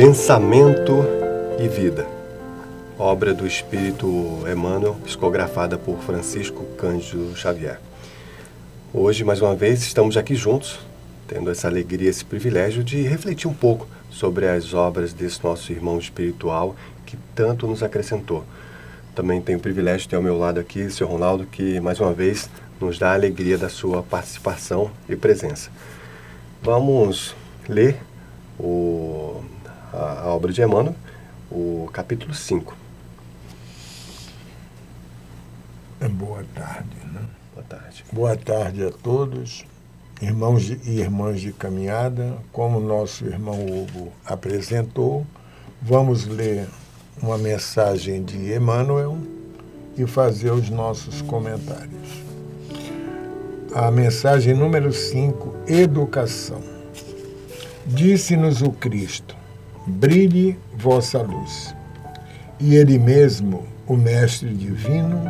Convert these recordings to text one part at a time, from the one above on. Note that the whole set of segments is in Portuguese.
Pensamento e Vida, obra do Espírito Emmanuel, psicografada por Francisco Cândido Xavier. Hoje, mais uma vez, estamos aqui juntos, tendo essa alegria, esse privilégio de refletir um pouco sobre as obras desse nosso irmão espiritual que tanto nos acrescentou. Também tenho o privilégio de ter ao meu lado aqui o Sr. Ronaldo, que mais uma vez nos dá a alegria da sua participação e presença. Vamos ler a obra de Emmanuel, o capítulo 5. Boa tarde, né? Boa tarde. Boa tarde a todos, irmãos e irmãs de caminhada. Como nosso irmão Hugo apresentou, vamos ler uma mensagem de Emmanuel e fazer os nossos comentários. A mensagem número 5, Educação. Disse-nos o Cristo: brilhe vossa luz. E Ele mesmo, o Mestre Divino,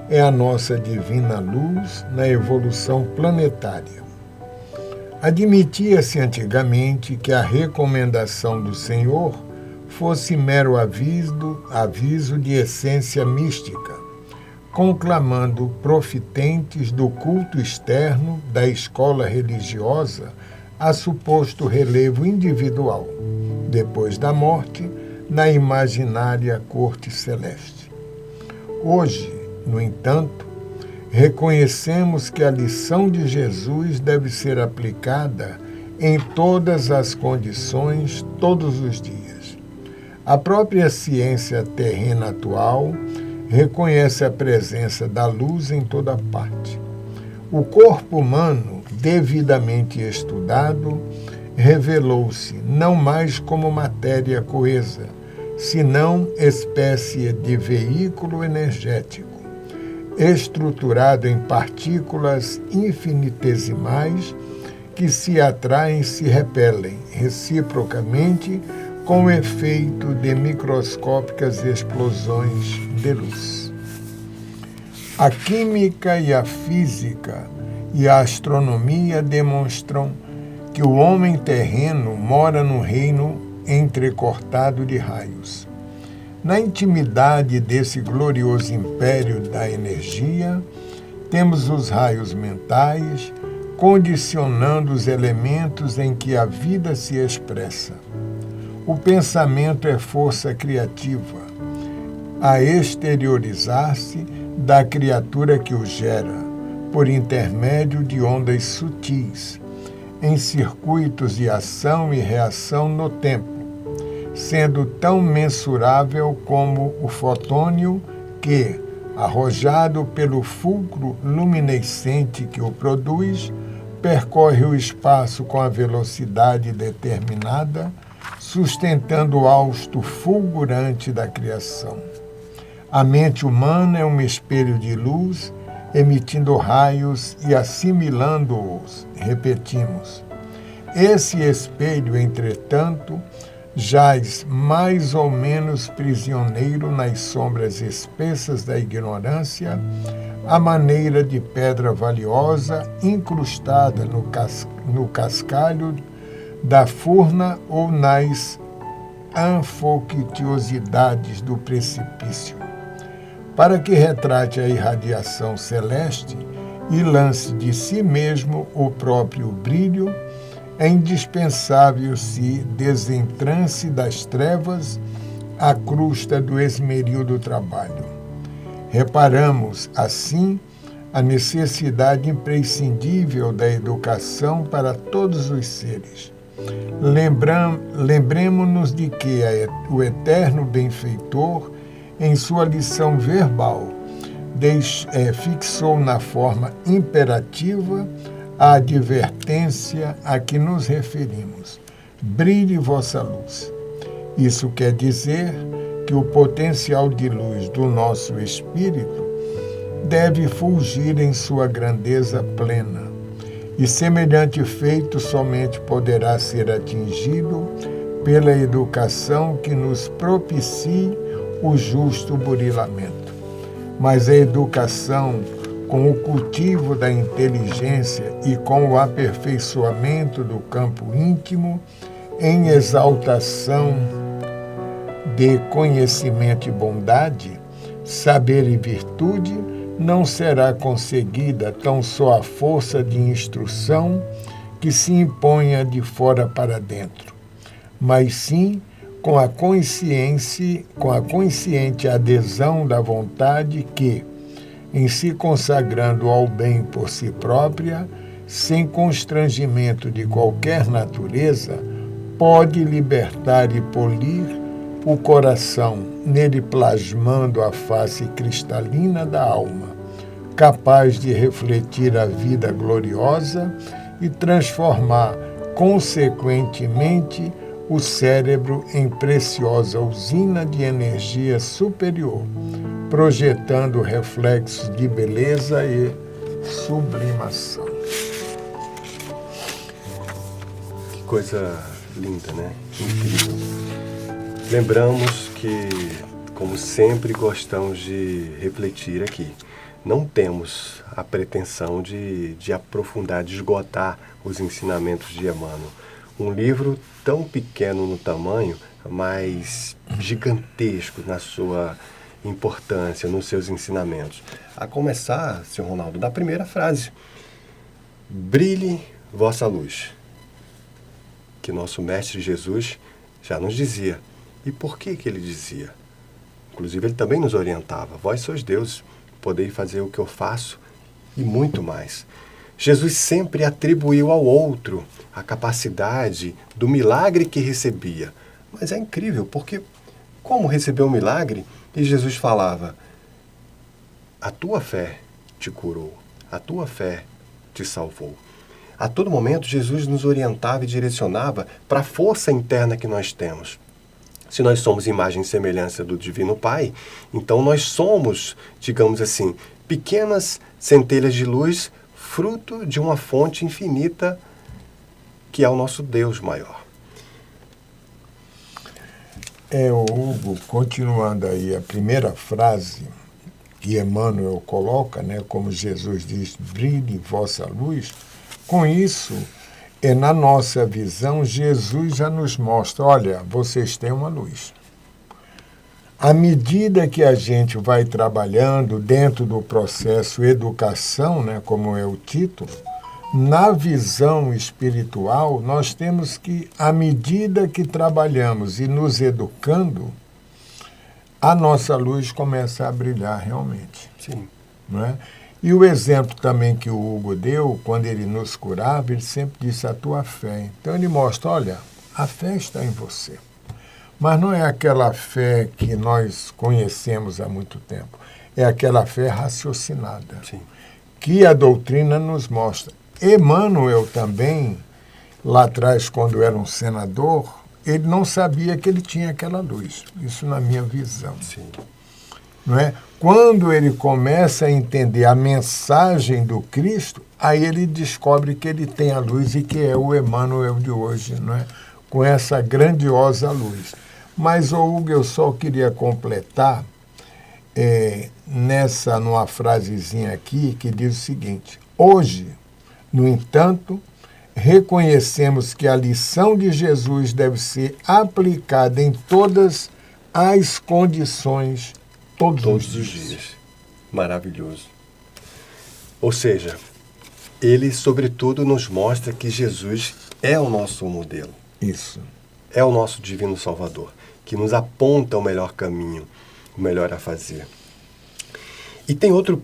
é a nossa divina luz na evolução planetária. Admitia-se antigamente que a recomendação do Senhor fosse mero aviso de essência mística, conclamando profitentes do culto externo da escola religiosa a suposto relevo individual, depois da morte, na imaginária corte celeste. Hoje, no entanto, reconhecemos que a lição de Jesus deve ser aplicada em todas as condições, todos os dias. A própria ciência terrena atual reconhece a presença da luz em toda parte. O corpo humano, devidamente estudado, revelou-se não mais como matéria coesa, senão espécie de veículo energético, estruturado em partículas infinitesimais que se atraem e se repelem reciprocamente com o efeito de microscópicas explosões de luz. A química e a física e a astronomia demonstram que o homem terreno mora no reino entrecortado de raios. Na intimidade desse glorioso império da energia, temos os raios mentais, condicionando os elementos em que a vida se expressa. O pensamento é força criativa, a exteriorizar-se da criatura que o gera, por intermédio de ondas sutis, em circuitos de ação e reação no tempo, sendo tão mensurável como o fotônio que, arrojado pelo fulcro luminescente que o produz, percorre o espaço com a velocidade determinada, sustentando o hausto fulgurante da criação. A mente humana é um espelho de luz, emitindo raios e assimilando-os, repetimos. Esse espelho, entretanto, jaz mais ou menos prisioneiro nas sombras espessas da ignorância, à maneira de pedra valiosa incrustada no cascalho da furna ou nas anfoctiosidades do precipício. Para que retrate a irradiação celeste e lance de si mesmo o próprio brilho, é indispensável se desentrance das trevas a crusta do esmeril do trabalho. Reparamos, assim, a necessidade imprescindível da educação para todos os seres. Lembremo-nos de que o eterno benfeitor, em sua lição verbal, fixou na forma imperativa a advertência a que nos referimos: brilhe vossa luz. Isso quer dizer que o potencial de luz do nosso espírito deve fulgir em sua grandeza plena, e semelhante feito somente poderá ser atingido pela educação que nos propicie o justo burilamento. Mas a educação, com o cultivo da inteligência e com o aperfeiçoamento do campo íntimo, em exaltação de conhecimento e bondade, saber e virtude, não será conseguida tão só à força de instrução que se imponha de fora para dentro, mas sim com a consciente adesão da vontade que, em se consagrando ao bem por si própria, sem constrangimento de qualquer natureza, pode libertar e polir o coração, nele plasmando a face cristalina da alma, capaz de refletir a vida gloriosa e transformar, consequentemente, o cérebro em preciosa usina de energia superior, projetando reflexos de beleza e sublimação. Que coisa linda, né? Incrível. Lembramos que, como sempre, gostamos de refletir aqui. Não temos a pretensão de aprofundar, de esgotar os ensinamentos de Emmanuel. Um livro tão pequeno no tamanho, mas gigantesco na sua importância, nos seus ensinamentos. A começar, Sr. Ronaldo, da primeira frase. Brilhe vossa luz. Que nosso Mestre Jesus já nos dizia. E por que ele dizia? Inclusive, ele também nos orientava. Vós sois deuses, podeis fazer o que eu faço e muito mais. Jesus sempre atribuiu ao outro a capacidade do milagre que recebia. Mas é incrível, porque como recebeu o milagre, e Jesus falava, a tua fé te curou, a tua fé te salvou. A todo momento, Jesus nos orientava e direcionava para a força interna que nós temos. Se nós somos imagem e semelhança do Divino Pai, então nós somos, digamos assim, pequenas centelhas de luz, fruto de uma fonte infinita que é o nosso Deus maior. Hugo, continuando aí a primeira frase que Emmanuel coloca, né, como Jesus diz, brilhe vossa luz, com isso, na nossa visão, Jesus já nos mostra, olha, vocês têm uma luz. À medida que a gente vai trabalhando dentro do processo educação, né, como é o título, na visão espiritual, nós temos que, à medida que trabalhamos e nos educando, a nossa luz começa a brilhar realmente. Sim. Não é? E o exemplo também que o Hugo deu, quando ele nos curava, ele sempre disse a tua fé. Então ele mostra, olha, a fé está em você. Mas não é aquela fé que nós conhecemos há muito tempo. É aquela fé raciocinada. Sim. Que a doutrina nos mostra. Emmanuel também, lá atrás, quando era um senador, ele não sabia que ele tinha aquela luz. Isso na minha visão. Sim. Não é? Quando ele começa a entender a mensagem do Cristo, aí ele descobre que ele tem a luz e que é o Emmanuel de hoje, não é? Com essa grandiosa luz. Mas, Hugo, eu só queria completar numa frasezinha aqui que diz o seguinte: hoje, no entanto, reconhecemos que a lição de Jesus deve ser aplicada em todas as condições, todos os dias. Maravilhoso. Ou seja, ele, sobretudo, nos mostra que Jesus é o nosso modelo. Isso. É o nosso divino Salvador, que nos aponta o melhor caminho, o melhor a fazer. E tem outro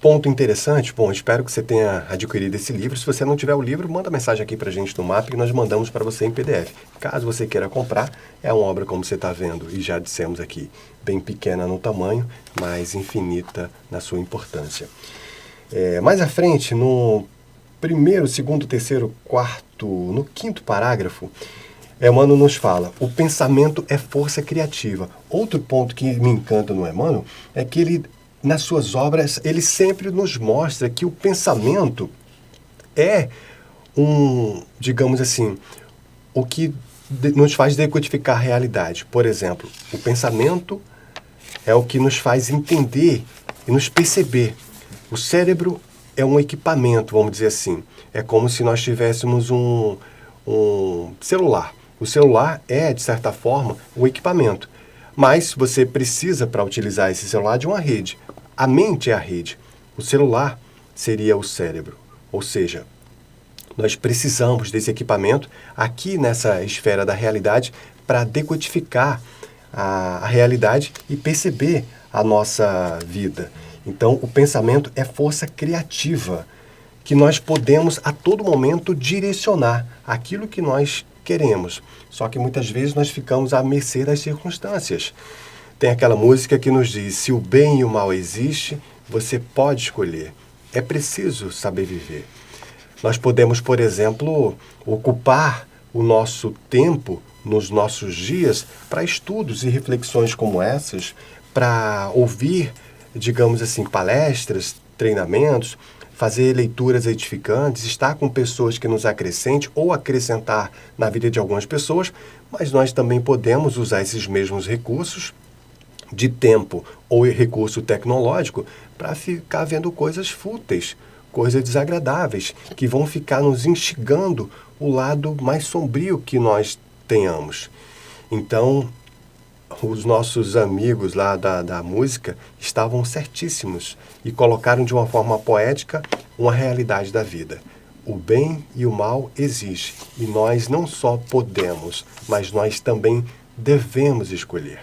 ponto interessante. Bom, espero que você tenha adquirido esse livro. Se você não tiver o livro, manda mensagem aqui pra gente no MAP que nós mandamos para você em PDF. Caso você queira comprar, é uma obra, como você está vendo, e já dissemos aqui, bem pequena no tamanho, mas infinita na sua importância. Mais à frente, no primeiro, segundo, terceiro, quarto, no quinto parágrafo, Emmanuel nos fala, o pensamento é força criativa. Outro ponto que me encanta no Emmanuel é que ele, nas suas obras, ele sempre nos mostra que o pensamento é digamos assim, o que nos faz decodificar a realidade. Por exemplo, o pensamento é o que nos faz entender e nos perceber. O cérebro é um equipamento, vamos dizer assim. É como se nós tivéssemos um celular. O celular é, de certa forma, um equipamento, mas você precisa, para utilizar esse celular, de uma rede. A mente é a rede. O celular seria o cérebro. Ou seja, nós precisamos desse equipamento aqui nessa esfera da realidade para decodificar a realidade e perceber a nossa vida. Então, o pensamento é força criativa que nós podemos a todo momento direcionar aquilo que nós queremos. Só que muitas vezes nós ficamos à mercê das circunstâncias. Tem aquela música que nos diz: se o bem e o mal existe, você pode escolher. É preciso saber viver. Nós podemos, por exemplo, ocupar o nosso tempo nos nossos dias para estudos e reflexões como essas, para ouvir, digamos assim, palestras, treinamentos, fazer leituras edificantes, estar com pessoas que nos acrescentem ou acrescentar na vida de algumas pessoas, mas nós também podemos usar esses mesmos recursos de tempo ou recurso tecnológico para ficar vendo coisas fúteis, coisas desagradáveis, que vão ficar nos instigando o lado mais sombrio que nós tenhamos. Então, os nossos amigos lá da música estavam certíssimos e colocaram de uma forma poética uma realidade da vida. O bem e o mal existem e nós não só podemos, mas nós também devemos escolher.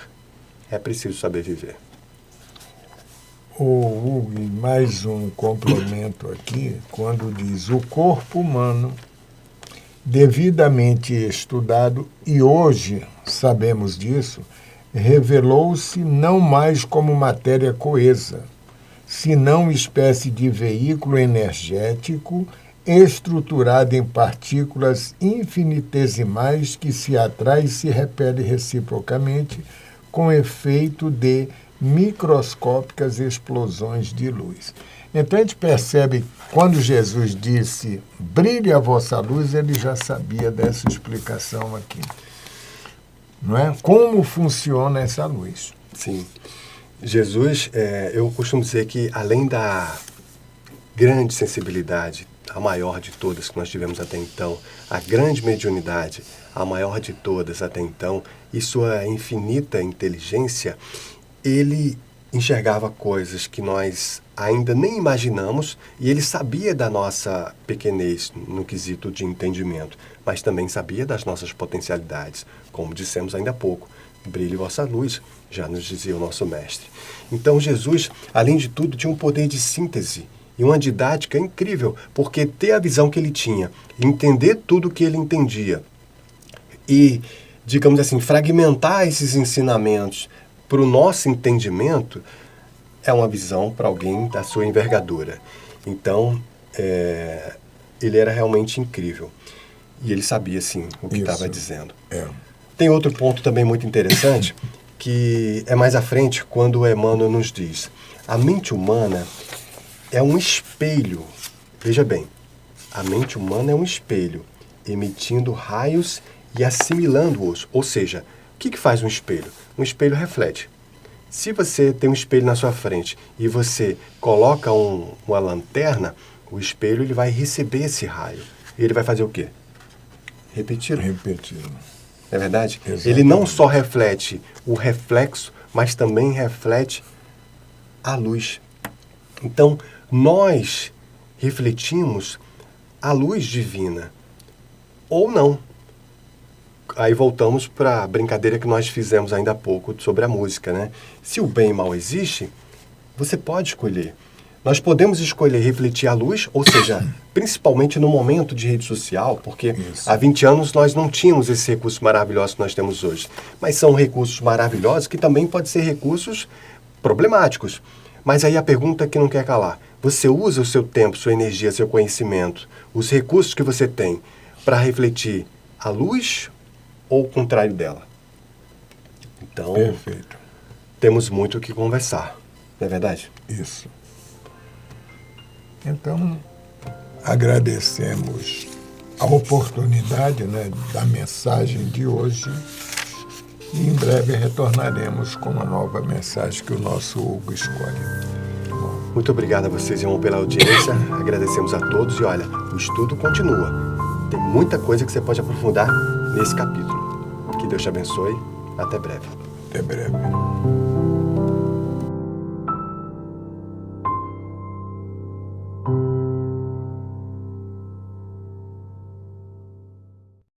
É preciso saber viver. Hugo, mais um complemento aqui, quando diz: o corpo humano, devidamente estudado, e hoje sabemos disso, revelou-se não mais como matéria coesa, senão espécie de veículo energético estruturado em partículas infinitesimais que se atrai e se repele reciprocamente com efeito de microscópicas explosões de luz. Então a gente percebe, quando Jesus disse, brilhe a vossa luz, ele já sabia dessa explicação aqui. Não é? Como funciona essa luz? Sim. Jesus, eu costumo dizer que além da grande sensibilidade, a maior de todas que nós tivemos até então, a grande mediunidade, a maior de todas até então, e sua infinita inteligência, ele enxergava coisas que nós ainda nem imaginamos e ele sabia da nossa pequenez no quesito de entendimento, mas também sabia das nossas potencialidades, como dissemos ainda há pouco. Brilhe vossa luz, já nos dizia o nosso mestre. Então Jesus, além de tudo, tinha um poder de síntese e uma didática incrível, porque ter a visão que ele tinha, entender tudo o que ele entendia e, digamos assim, fragmentar esses ensinamentos para o nosso entendimento, é uma visão para alguém da sua envergadura. Então, ele era realmente incrível. E ele sabia, sim, o que estava dizendo. Tem outro ponto também muito interessante, que é mais à frente, quando Emmanuel nos diz: a mente humana é um espelho. Veja bem, a mente humana é um espelho, emitindo raios e assimilando-os. Ou seja, o que faz um espelho? Um espelho reflete. Se você tem um espelho na sua frente e você coloca uma lanterna, o espelho ele vai receber esse raio. E ele vai fazer o quê? Repetir. É verdade? Exatamente. Ele não só reflete o reflexo, mas também reflete a luz. Então, nós refletimos a luz divina. Ou não. Aí voltamos para a brincadeira que nós fizemos ainda há pouco sobre a música, né? Se o bem e o mal existe, você pode escolher. Nós podemos escolher refletir a luz, ou seja, principalmente no momento de rede social, porque há 20 anos nós não tínhamos esses recursos maravilhosos que nós temos hoje. Mas são recursos maravilhosos que também podem ser recursos problemáticos. Mas aí a pergunta que não quer calar: você usa o seu tempo, sua energia, seu conhecimento, os recursos que você tem para refletir a luz ou o contrário dela? Então, perfeito. Temos muito o que conversar, não é verdade? Isso. Então, agradecemos a oportunidade, né, da mensagem de hoje e em breve retornaremos com uma nova mensagem que o nosso Hugo escolhe. Muito obrigado a vocês, irmão, pela audiência. Agradecemos a todos e olha, o estudo continua. Tem muita coisa que você pode aprofundar nesse capítulo. Que Deus te abençoe. Até breve. Até breve.